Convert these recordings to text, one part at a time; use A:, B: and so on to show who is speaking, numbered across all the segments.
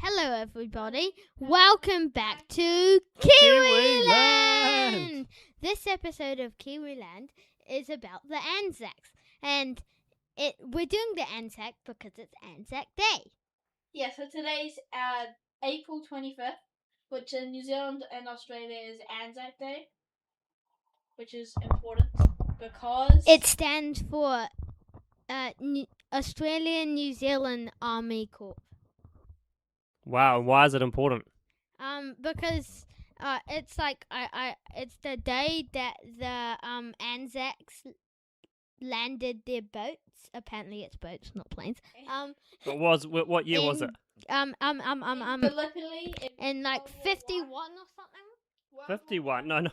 A: Hello, everybody. Welcome back to Kiwiland. This episode of Kiwiland is about the ANZACs, and we're doing the ANZAC because it's ANZAC Day.
B: Yeah, so today's April 25th, which in New Zealand and Australia is ANZAC Day, which is important because
A: It stands for Australian New Zealand Army Corps.
C: Wow, and why is it important?
A: Because it's like it's the day that the ANZACs landed their boats. Apparently, it's boats, not planes.
C: What year was it?
B: Gallipoli
A: In like 51 or something.
C: 51. No.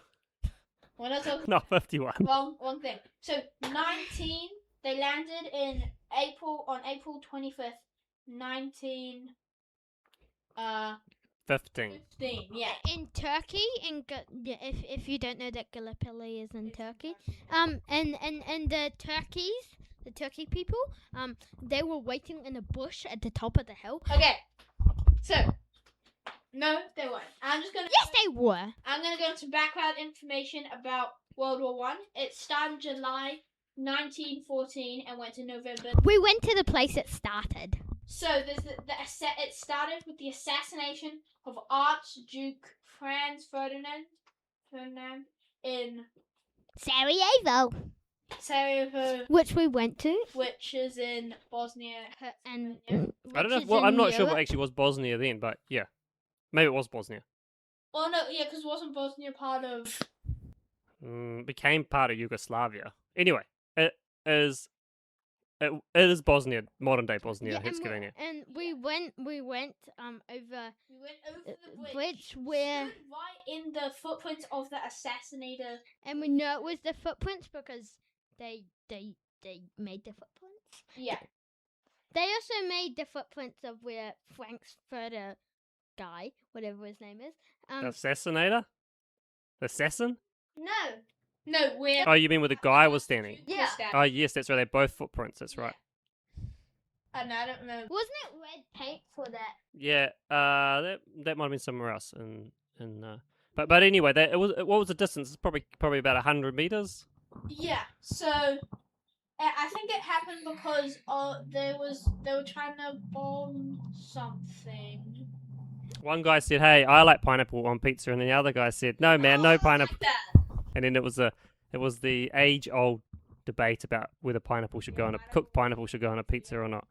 B: We're not talking
C: Not 51.
B: wrong thing. So 19, they landed on April 25th,
C: 15.
B: 15. Yeah.
A: In Turkey, if you don't know that Gallipoli is in Turkey, and the Turkey people, they were waiting in a bush at the top of the hill.
B: Okay. So no, they weren't.
A: Yes, they were.
B: I'm gonna go into background information about World War One. It started July 1914 and went to November.
A: We went to the place it started.
B: So there's it started with the assassination of Archduke Franz Ferdinand in
A: Sarajevo, which we went to,
B: which is in Bosnia
A: and
C: I don't know. Well, I'm not sure if it actually was Bosnia then, but yeah. Maybe it was Bosnia.
B: Well, no, yeah, because wasn't Bosnia part of...
C: Became part of Yugoslavia. Anyway, it is Bosnia, modern day Bosnia, Herzegovina.
A: And we went over
B: the
A: bridge where...
B: Stood right in the footprints of the assassinator.
A: And we know it was the footprints because they made the footprints.
B: Yeah.
A: They also made the footprints of where Frankfurter guy, whatever his name is.
C: Assassinator? Assassin?
B: No, where...
C: Oh, you mean where the guy was standing?
A: Yeah.
C: Oh, yes, that's right. They're both footprints. That's right.
B: I don't know.
A: Wasn't it red paint for that?
C: Yeah. That might have been somewhere else. But anyway, what was the distance? It's probably about 100 meters.
B: Yeah. So I think it happened because they were trying to bomb something.
C: One guy said, "Hey, I like pineapple on pizza," and the other guy said, "No, man, no pineapple."
B: Like that.
C: And then it was the age-old debate about whether cooked pineapple should go on a pizza or not.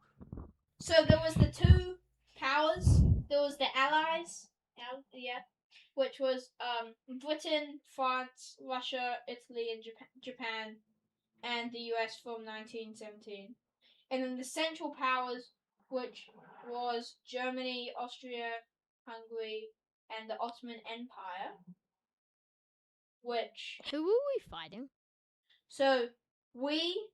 B: So there was the two powers. There was the Allies, which was Britain, France, Russia, Italy, and Japan, and the US from 1917. And then the Central Powers, which was Germany, Austria, Hungary, and the Ottoman Empire.
A: Who were we fighting?
B: So we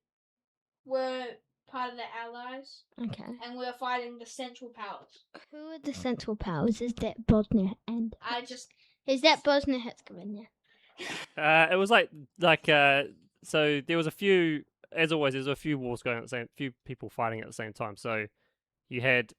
B: were part of the Allies,
A: Okay.
B: and we were fighting the Central Powers.
A: Who are the Central Powers? Is that Bosnia and... Is that Bosnia-Herzegovina?
C: It was so there was a few, as always, there's a few wars going on few people fighting at the same time. So you had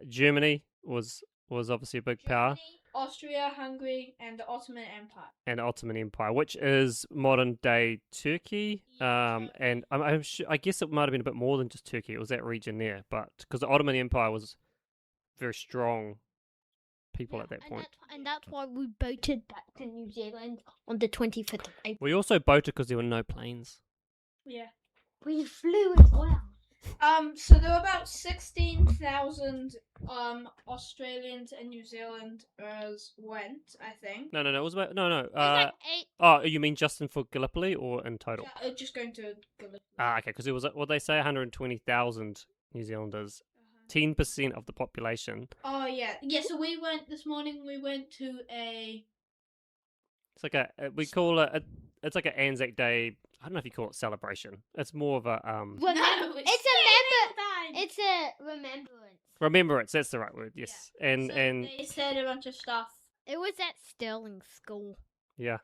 C: Germany was obviously a big power.
B: Austria, Hungary, and the Ottoman Empire.
C: And the Ottoman Empire, which is modern day Turkey. And I'm sure, I guess it might have been a bit more than just Turkey. It was that region there, but because the Ottoman Empire was very strong people at that point.
A: And that's why we boated back to New Zealand on the 25th of April.
C: We also boated because there were no planes.
B: Yeah.
A: We flew as well.
B: So there were about 16,000 Australians and New Zealanders went, I think.
C: No. It was about no.
A: It was like 8.
C: Oh, you mean just for Gallipoli or in total?
B: Yeah, just going to Gallipoli.
C: Okay, because it was what they say 120,000 New Zealanders, 10% of the population.
B: Oh yeah. So we went this morning. We went to a.
C: It's like it's like an ANZAC Day. I don't know if you call it celebration. It's more of a
A: It's a remembrance.
C: Remembrance. That's the right word. Yes,
B: Yeah.
C: and
B: They said a bunch of stuff.
A: It was at Stirling School.
C: Yeah.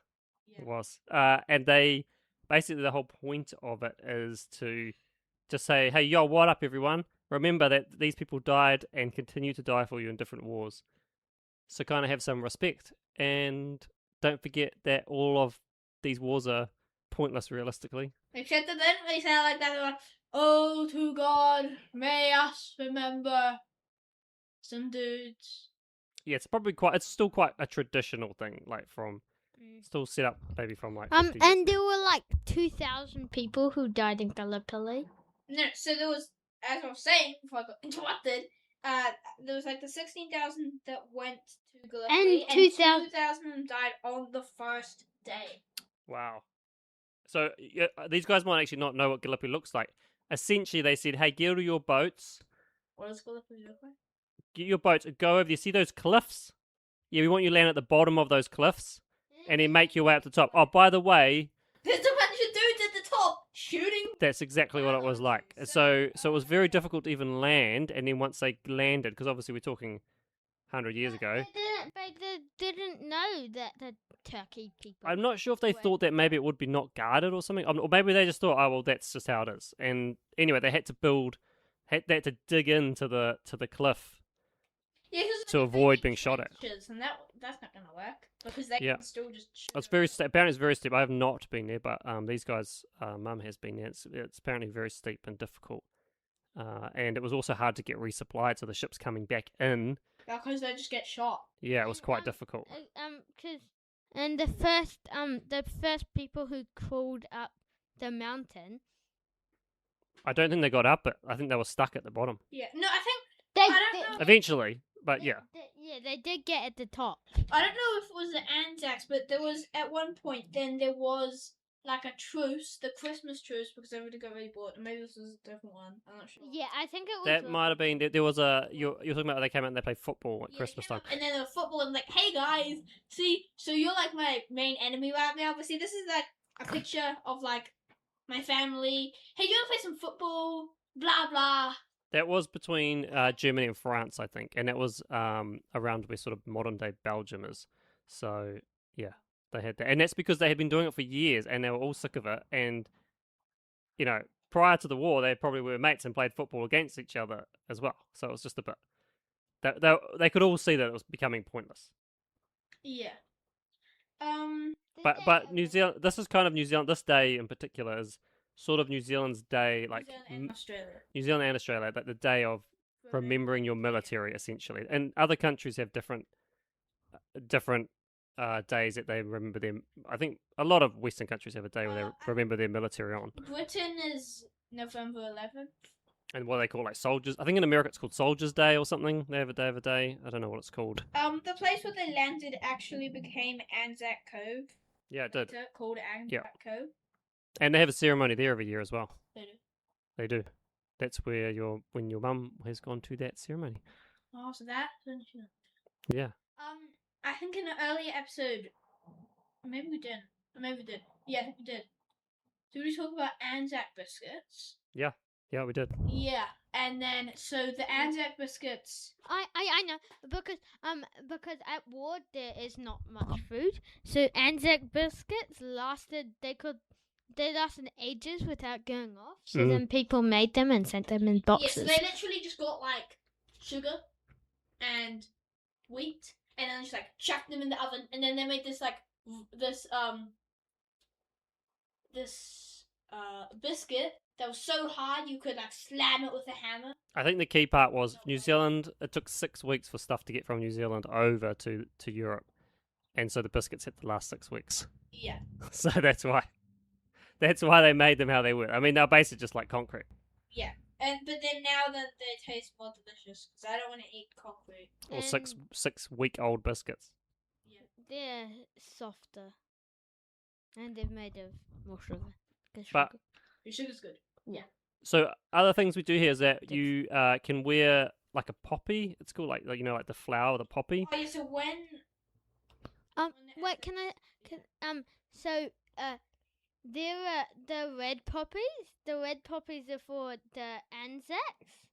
C: It was. And they basically the whole point of it is to just say, hey, yo, what up, everyone? remember that these people died and continue to die for you in different wars. So kind of have some respect, and don't forget that all of these wars are pointless realistically.
B: Except that they didn't really sound like that. They were like, oh, to God, may us remember some dudes.
C: Yeah, it's still quite a traditional thing, like from still set up maybe from like 50 years
A: and there were like 2,000 people who died in Gallipoli.
B: No, so there was, as I was saying before I got interrupted, there was like the 16,000 that went to Gallipoli, and 2,000 of them died on the first day.
C: Wow. So these guys might actually not know what Gallipoli looks like. Essentially, they said, hey, get all your boats.
B: What does Gallipoli look like?
C: Get your boats and go over there. See those cliffs? Yeah, we want you to land at the bottom of those cliffs and then make your way up the top. Oh, by the way...
B: There's a bunch of dudes at the top shooting.
C: That's exactly what it was like. So it was very difficult to even land, and then once they landed, because obviously we're talking 100 years ago...
A: They didn't know that the Turkey people...
C: I'm not sure if they thought that maybe it would be not guarded or something, or maybe they just thought, oh, well, that's just how it is. And anyway, they had to dig into the cliff.
B: Yeah,
C: to avoid being shot at.
B: And that's not going to work because they can still just shoot.
C: Apparently it's very steep. I have not been there, but these guys, Mum has been there. It's apparently very steep and difficult. And it was also hard to get resupplied, so the ships coming back in.
B: Because they just get shot.
C: Yeah, it was quite difficult.
A: And the first people who crawled up the mountain...
C: I don't think they got up it. I think they were stuck at the bottom.
B: Yeah, no, I think...
A: I
B: don't know.
C: Eventually, but yeah.
A: They did get at the top.
B: I don't know if it was the ANZACs, but there was, at one point, then there was, like, a truce, the Christmas truce, because everybody got really bored. Maybe this was a different one. I'm not sure.
A: Yeah, I think it was...
C: That might have been... There was a... You're talking about they came out and they played football at Christmas time.
B: And then there was football, and like, hey guys, see, so you're like my main enemy right now, but see, this is like a picture of like my family. Hey, you wanna play some football? Blah, blah.
C: That was between Germany and France, I think, and that was around where sort of modern day Belgium is. So yeah, they had that, and that's because they had been doing it for years, and they were all sick of it. And you know, prior to the war, they probably were mates and played football against each other as well. So it was just a bit that they could all see that it was becoming pointless.
B: Yeah.
C: But New Zealand, this is kind of New Zealand. This day in particular is sort of New Zealand's day, like
B: New Zealand and Australia.
C: New Zealand and Australia, like the day of remembering your military, essentially. And other countries have different days that they remember them. I think a lot of Western countries have a day where they remember their military on.
B: Britain is November 11th.
C: And what they call like soldiers. I think in America it's called Soldiers' Day or something. They have a day. I don't know what it's called.
B: The place where they landed actually became ANZAC Cove.
C: Yeah, it did.
B: Called ANZAC Cove.
C: And they have a ceremony there every year as well.
B: They do.
C: They do. That's where when your mum has gone to that ceremony.
B: Oh, so that?
C: Yeah.
B: I think in an earlier episode, maybe we didn't. Maybe we did. Yeah, I think we did. Did we talk about ANZAC biscuits?
C: Yeah. Yeah, we did.
B: Yeah, and then so the ANZAC biscuits.
A: I know because at war there is not much food, so ANZAC biscuits lasted ages without going off. So then people made them and sent them in boxes.
B: Yeah, so they literally just got like sugar and wheat, and then just like chucked them in the oven, and then they made this biscuit that was so hard you could like slam it with a hammer.
C: I think the key part was New Zealand. It took 6 weeks for stuff to get from New Zealand over to Europe, and so the biscuits hit the last 6 weeks.
B: Yeah.
C: So that's why they made them how they were. I mean, they're basically just like concrete.
B: Yeah, but then now that they taste more delicious because I don't want to eat concrete.
C: Or 6-week-old biscuits.
B: Yeah.
A: They're softer, and they're made of more sugar.
C: But
B: your sugar's good. Yeah.
C: So other things we do here is that you can wear like a poppy. It's called like the flower, the poppy.
B: Oh yeah. So when
A: wait, so there are the red poppies. The red poppies are for the ANZACs,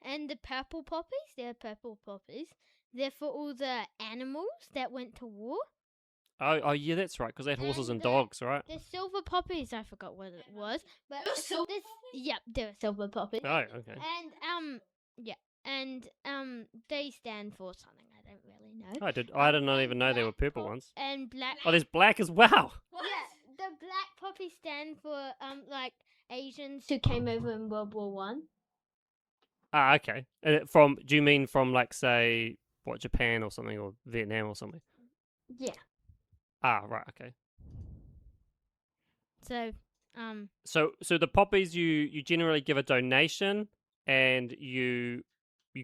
A: and the purple poppies. They're purple poppies. They're for all the animals that went to war.
C: Oh, yeah, that's right, because they had horses and
A: And
C: dogs, right?
A: The silver poppies, I forgot what it was, but
B: It was silver
A: this,
B: poppies?
A: yep, they were silver poppies.
C: Oh, okay.
A: And yeah, and they stand for something I don't really know.
C: I did not
A: and
C: even know there were
A: black
C: purple ones.
A: And black.
C: Oh, there's black as well.
B: What?
A: Yeah, the black poppies stand for like Asians who came over in World War One.
C: Ah, okay. Do you mean from, like, say, what, Japan or something, or Vietnam or something?
A: Yeah.
C: Ah, right, okay.
A: So
C: So the poppies, you generally give a donation, and you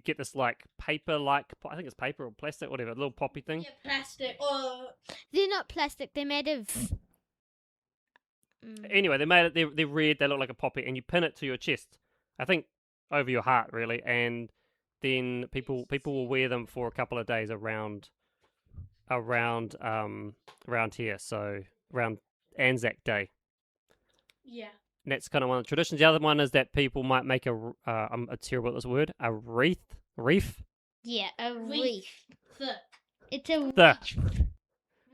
C: get this, like, paper, like, I think it's paper or plastic, whatever, little poppy thing.
B: Yeah, plastic. Or
A: they're not plastic. They're made of.
C: Anyway, they made it. They're red. They look like a poppy, and you pin it to your chest. I think over your heart, really, and then people will wear them for a couple of days around here. So around ANZAC Day.
B: yeah.
C: And that's kind of one of the traditions. The other one is that people might make I'm terrible at this word, a reef.
A: Yeah, a
B: Wreath. The.
A: It's a
C: The.
B: Wreath.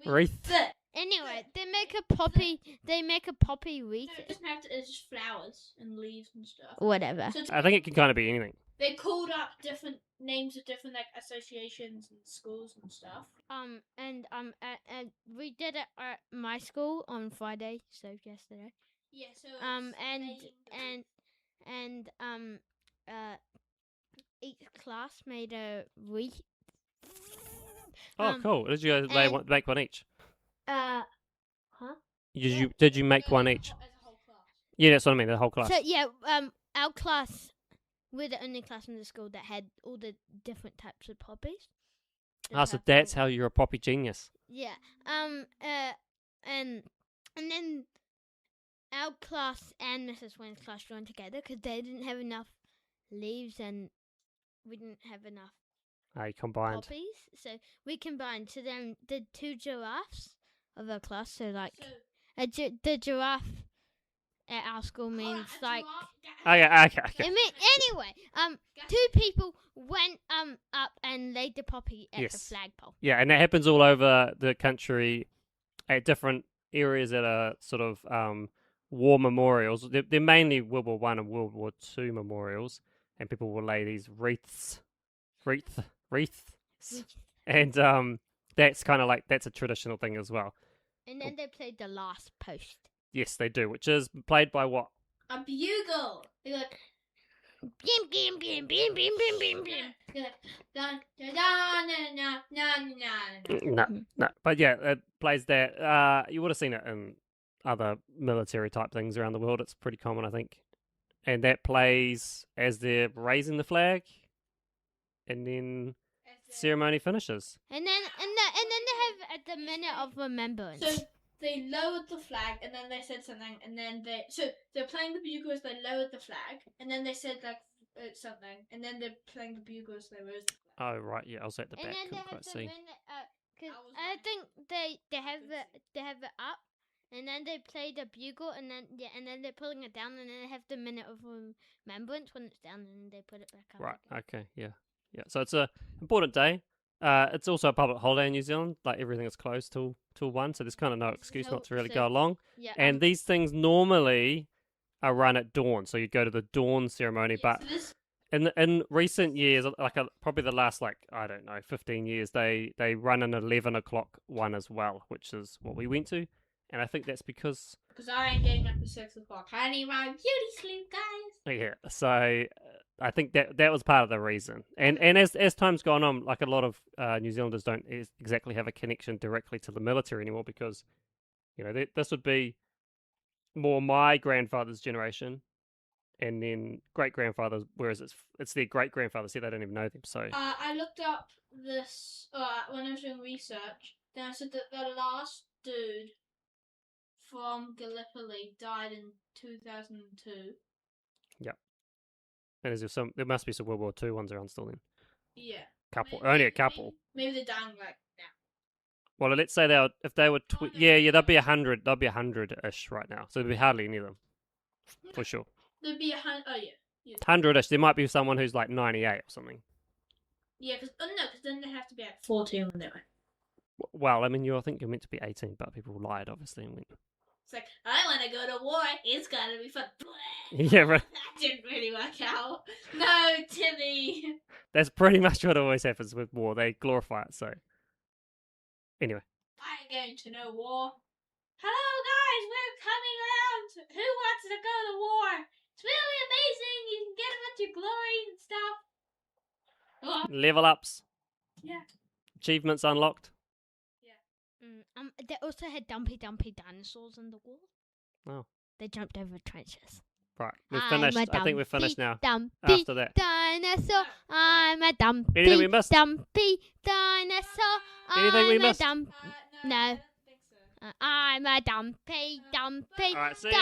C: Wreath.
B: The.
A: Anyway, they make a poppy. They make a poppy wreath.
B: No, it doesn't have to. It's just flowers and leaves and stuff.
A: Whatever.
B: So
C: I think it can kind of be anything.
B: they called up different names of different like associations and schools and stuff.
A: And we did it at my school on Friday, so yesterday.
B: Yeah. So.
A: Each class made a wreath.
C: Oh, cool. Did you make one each?
A: Huh?
C: Did you make one each?
B: As a whole class.
C: Yeah, that's what I mean. The whole class.
A: So yeah, our class, we're the only class in the school that had all the different types of poppies.
C: So that's how you're a poppy genius.
A: Yeah. And then our class and Mrs. Wayne's class joined together because they didn't have enough leaves and we didn't have enough
C: Combined.
A: poppies, so we combined. So then the two giraffes of our class. So like the giraffe at our school means like.
C: Okay.
A: It mean, anyway, two people went up and laid the poppy at the flagpole.
C: Yeah, and that happens all over the country at different areas that are sort of war memorials. They're mainly World War One and World War Two memorials, and people will lay these wreaths, and that's kind of like that's a traditional thing as well.
A: And then they played the last post.
C: Yes, they do, which is played by what?
B: A bugle. They're like.
A: Bim bim bim bim bim bim bim bim.
B: They're like. Dun, dun, dun, na na na na.
C: No, but yeah, it plays that. You would have seen it in other military type things around the world. It's pretty common, I think. And that plays as they're raising the flag, and then ceremony finishes.
A: And then they have the minute of remembrance.
B: So they lowered the flag, and then they said something, and then they're playing the bugles. They lowered the flag, and then they said like something, and then they're playing the bugles. They raised the flag.
C: Oh right, yeah, I was at the back.
A: And then they
C: Couldn't
A: have
C: quite
A: the
C: see.
A: minute. Cause I think they have it up, and then they play the bugle, and then they're pulling it down, and then they have the minute of remembrance when it's down, and then they put it back up.
C: Right.
A: again.
C: Okay. Yeah. So it's a important day. It's also a public holiday in New Zealand. Like everything is closed till 1, so there's kind of no excuse not to really go along.
A: Yeah.
C: And these things normally are run at dawn, so you go to the dawn ceremony.
B: Yeah,
C: But
B: so
C: in recent years, like probably the last 15 years, they run an 11 o'clock one as well, which is what we went to. And I think that's because
B: I ain't getting up at 6 o'clock. I need my beauty sleep, guys.
C: yeah. So I think that was part of the reason. And as time's gone on, like a lot of New Zealanders don't exactly have a connection directly to the military anymore because, this would be more my grandfather's generation, and then great grandfathers. Whereas it's their great grandfathers. See, they don't even know them. So
B: I looked up this when I was doing research. Then I said that the last dude from Gallipoli died in 2002.
C: and there must be some World War II ones around still then.
B: Yeah.
C: Only a couple.
B: Maybe they're dying like now.
C: Well, let's say if they were they'd be 100. They'll be 100-ish right now. So there'd be hardly any of them, for sure.
B: There'd be 100. Oh yeah.
C: 100-ish. There might be someone who's like 98 or something.
B: Yeah, because then they have to be at 14 when they were.
C: Well, I mean, I think you're meant to be 18, but people lied, obviously, and went.
B: It's like, I want to go to war. It's gonna be fun.
C: Yeah, right.
B: That didn't really work out. No, Timmy.
C: That's pretty much what always happens with war. They glorify it. So, anyway,
B: I ain't going to no war. Hello, guys. We're coming around. Who wants to go to war? It's really amazing. You can get a bunch of glory and stuff. Oh,
C: level ups,
B: yeah.
C: achievements unlocked.
A: They also had dumpy dinosaurs in the war.
C: Oh.
A: They jumped over trenches.
C: Right, we've finished. I think we're finished now.
A: Dumpy
C: After that,
A: dinosaur, I'm a dumpy,
C: anything we missed?
A: dumpy dinosaur.
C: Anything we
A: I'm a
C: missed?
A: No.
B: I don't think so.
A: I'm a dumpy.
C: All right, see ya.